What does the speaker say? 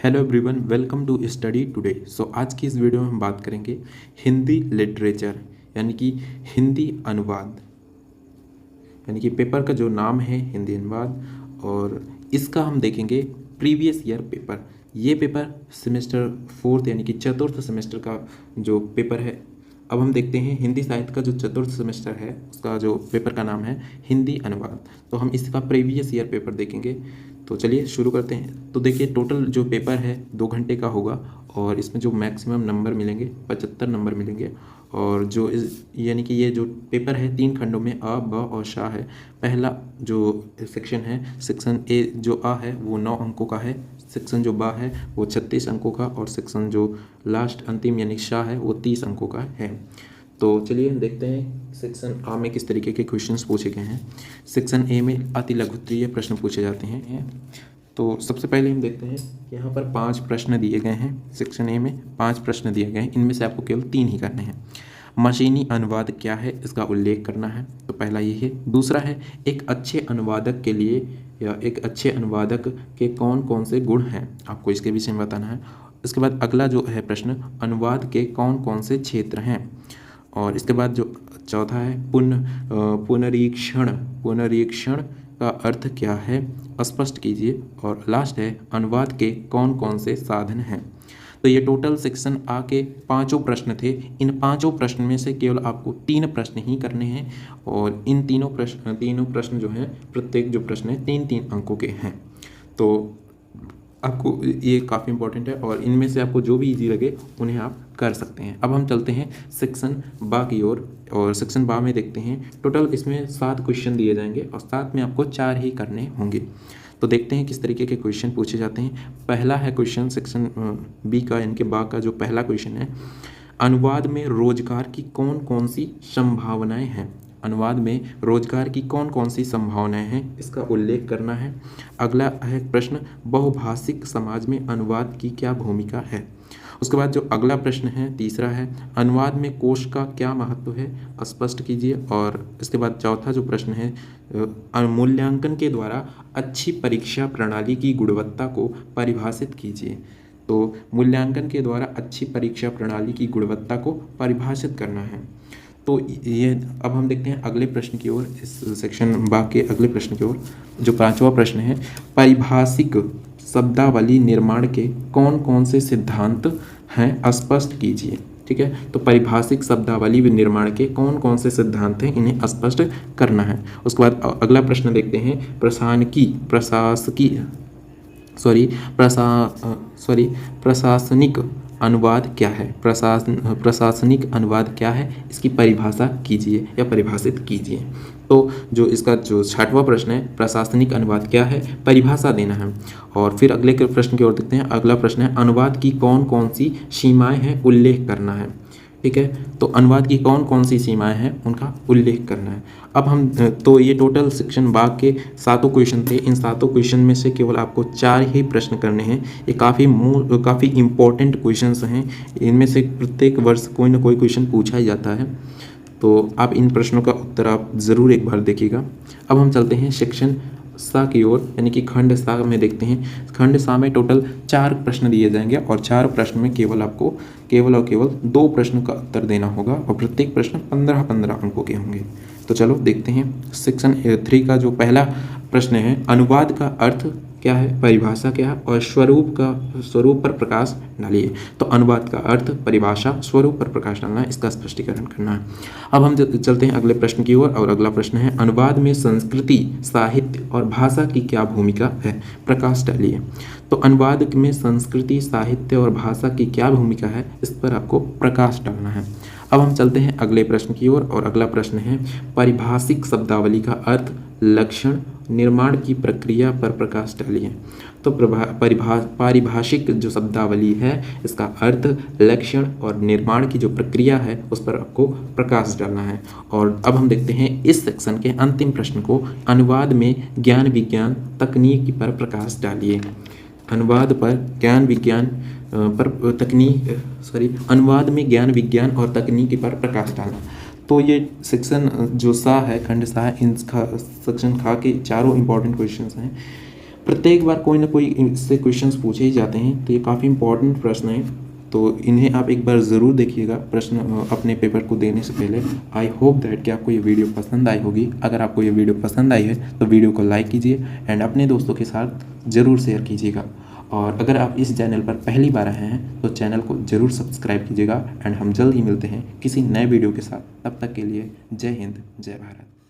Hello everyone, welcome to study today. आज की इस वीडियो में हम बात करेंगे हिंदी लिटरेचर यानी कि हिंदी अनुवाद, यानी कि पेपर का जो नाम है हिंदी अनुवाद, और इसका हम देखेंगे प्रीवियस ईयर पेपर। ये पेपर सेमेस्टर फोर्थ यानी कि चतुर्थ सेमेस्टर का जो पेपर है। अब हम देखते हैं हिंदी साहित्य का जो चतुर्थ सेमेस्टर है उसका जो पेपर का नाम है हिंदी अनुवाद। तो हम इसका प्रीवियस ईयर पेपर देखेंगे। तो चलिए शुरू करते हैं। तो देखिए, टोटल जो पेपर है 2 घंटे का होगा और इसमें जो मैक्सिमम नंबर मिलेंगे 75 नंबर मिलेंगे। और जो यानी कि ये जो पेपर है 3 खंडों में अ, ब और श है। पहला जो सेक्शन है, सेक्शन ए जो अ है वो 9 अंकों का है, सेक्शन जो ब है वो 36 अंकों का, और सेक्शन जो लास्ट अंतिम यानी श है वो 30 अंकों का है। तो चलिए देखते हैं सेक्शन आ में किस तरीके के क्वेश्चंस पूछे गए हैं। सेक्शन ए में अति लघुत्तरीय प्रश्न पूछे जाते हैं। तो सबसे पहले हम देखते हैं कि यहाँ पर 5 प्रश्न दिए गए हैं। सेक्शन ए में 5 प्रश्न दिए गए हैं, इनमें से आपको केवल 3 ही करने हैं। मशीनी अनुवाद क्या है, इसका उल्लेख करना है। तो पहला ये है। दूसरा है, एक अच्छे अनुवादक के लिए या एक अच्छे अनुवादक के कौन कौन से गुण हैं, आपको इसके विषय में बताना है। इसके बाद अगला जो है प्रश्न, अनुवाद के कौन कौन से क्षेत्र हैं। और इसके बाद जो चौथा है, पुनरीक्षण पुनरीक्षण का अर्थ क्या है, स्पष्ट कीजिए। और लास्ट है, अनुवाद के कौन कौन से साधन हैं। तो ये टोटल सेक्शन आ के 5 प्रश्न थे। इन 5 प्रश्न में से केवल आपको 3 प्रश्न ही करने हैं, और इन तीनों प्रश्न जो हैं, प्रत्येक जो प्रश्न है 3-3 अंकों के हैं। तो आपको ये काफ़ी इंपॉर्टेंट है, और इनमें से आपको जो भी इजी लगे उन्हें आप कर सकते हैं। अब हम चलते हैं सेक्शन बा की ओर, और सेक्शन बा में देखते हैं टोटल इसमें 7 क्वेश्चन दिए जाएंगे और 7 में आपको 4 ही करने होंगे। तो देखते हैं किस तरीके के क्वेश्चन पूछे जाते हैं। पहला है क्वेश्चन सेक्शन बी का यानी कि बा का जो पहला क्वेश्चन है, अनुवाद में रोजगार की कौन कौन सी संभावनाएं हैं। अनुवाद में रोजगार की कौन कौन सी संभावनाएं हैं, इसका उल्लेख करना है। अगला है प्रश्न, बहुभाषिक समाज में अनुवाद की क्या भूमिका है। उसके बाद जो अगला प्रश्न है तीसरा है, अनुवाद में कोश का क्या महत्व है, स्पष्ट कीजिए। और इसके बाद चौथा जो प्रश्न है, मूल्यांकन के द्वारा अच्छी परीक्षा प्रणाली की गुणवत्ता को परिभाषित कीजिए। तो मूल्यांकन के द्वारा अच्छी परीक्षा प्रणाली की गुणवत्ता को परिभाषित करना है। तो ये अब हम देखते हैं अगले प्रश्न की ओर, इस सेक्शन बा के अगले प्रश्न की ओर। जो 5वां प्रश्न है, पारिभाषिक शब्दावली निर्माण के कौन कौन से सिद्धांत हैं, स्पष्ट कीजिए। ठीक है, तो पारिभाषिक शब्दावली निर्माण के कौन कौन से सिद्धांत हैं, इन्हें स्पष्ट करना है। उसके बाद अगला प्रश्न देखते हैं, प्रशासनिक अनुवाद क्या है। प्रशासनिक अनुवाद क्या है, इसकी परिभाषा कीजिए या परिभाषित कीजिए। तो जो इसका जो 6वां प्रश्न है, प्रशासनिक अनुवाद क्या है, परिभाषा देना है। और फिर अगले के प्रश्न की ओर देखते हैं। अगला प्रश्न है, अनुवाद की कौन कौन सी सीमाएं हैं, उल्लेख करना है। ठीक है, तो अनुवाद की कौन कौन सी सीमाएं हैं, उनका उल्लेख करना है। अब हम तो ये टोटल सेक्शन बाग के 7 क्वेश्चन थे। इन 7 क्वेश्चन में से केवल आपको 4 ही प्रश्न करने हैं। ये काफ़ी इंपॉर्टेंट क्वेश्चंस हैं। इनमें से प्रत्येक वर्ष कोई ना कोई क्वेश्चन पूछा ही जाता है। तो आप इन प्रश्नों का उत्तर आप ज़रूर एक बार देखिएगा। अब हम चलते हैं सेक्शन सा की ओर, यानी कि खंड सा में देखते हैं। खंड सा में टोटल 4 प्रश्न दिए जाएंगे, और 4 प्रश्न में केवल आपको केवल 2 प्रश्न का उत्तर देना होगा, और प्रत्येक प्रश्न 15-15 अंकों के होंगे। तो चलो देखते हैं। सेक्शन 3 का जो पहला प्रश्न है, अनुवाद का अर्थ क्या है, परिभाषा क्या है, और स्वरूप पर प्रकाश डालिए। तो अनुवाद का अर्थ, परिभाषा, स्वरूप पर प्रकाश डालना है, इसका स्पष्टीकरण करना है। अब हम चलते हैं अगले प्रश्न की ओर, और अगला प्रश्न है, अनुवाद में संस्कृति, साहित्य और भाषा की क्या भूमिका है, प्रकाश डालिए। तो अनुवाद में संस्कृति, साहित्य और भाषा की क्या भूमिका है, इस पर आपको प्रकाश डालना है। अब हम चलते हैं अगले प्रश्न की ओर, और अगला प्रश्न है, पारिभाषिक शब्दावली का अर्थ, लक्षण, निर्माण की प्रक्रिया पर प्रकाश डालिए। तो पारिभाषिक जो शब्दावली है, इसका अर्थ, लक्षण और निर्माण की जो प्रक्रिया है, उस पर आपको प्रकाश डालना है। और अब हम देखते हैं इस सेक्शन के अंतिम प्रश्न को, अनुवाद में ज्ञान विज्ञान तकनीक पर प्रकाश डालिए। अनुवाद पर ज्ञान विज्ञान अनुवाद में ज्ञान विज्ञान और तकनीकी पर प्रकाश डालना। तो ये सेक्शन जो सा है, खंड सा है, इन सेक्शन खा के चारों इंपॉर्टेंट क्वेश्चंस हैं। प्रत्येक बार कोई ना कोई इससे क्वेश्चंस पूछे ही जाते हैं, तो ये काफ़ी इंपॉर्टेंट प्रश्न है, तो इन्हें आप एक बार ज़रूर देखिएगा प्रश्न अपने पेपर को देने से पहले। आई होप दैट कि आपको ये वीडियो पसंद आई होगी। अगर आपको ये वीडियो पसंद आई है तो वीडियो को लाइक कीजिए एंड अपने दोस्तों के साथ ज़रूर शेयर कीजिएगा। और अगर आप इस चैनल पर पहली बार आए हैं तो चैनल को ज़रूर सब्सक्राइब कीजिएगा एंड हम जल्द ही मिलते हैं किसी नए वीडियो के साथ। तब तक के लिए जय हिंद, जय भारत।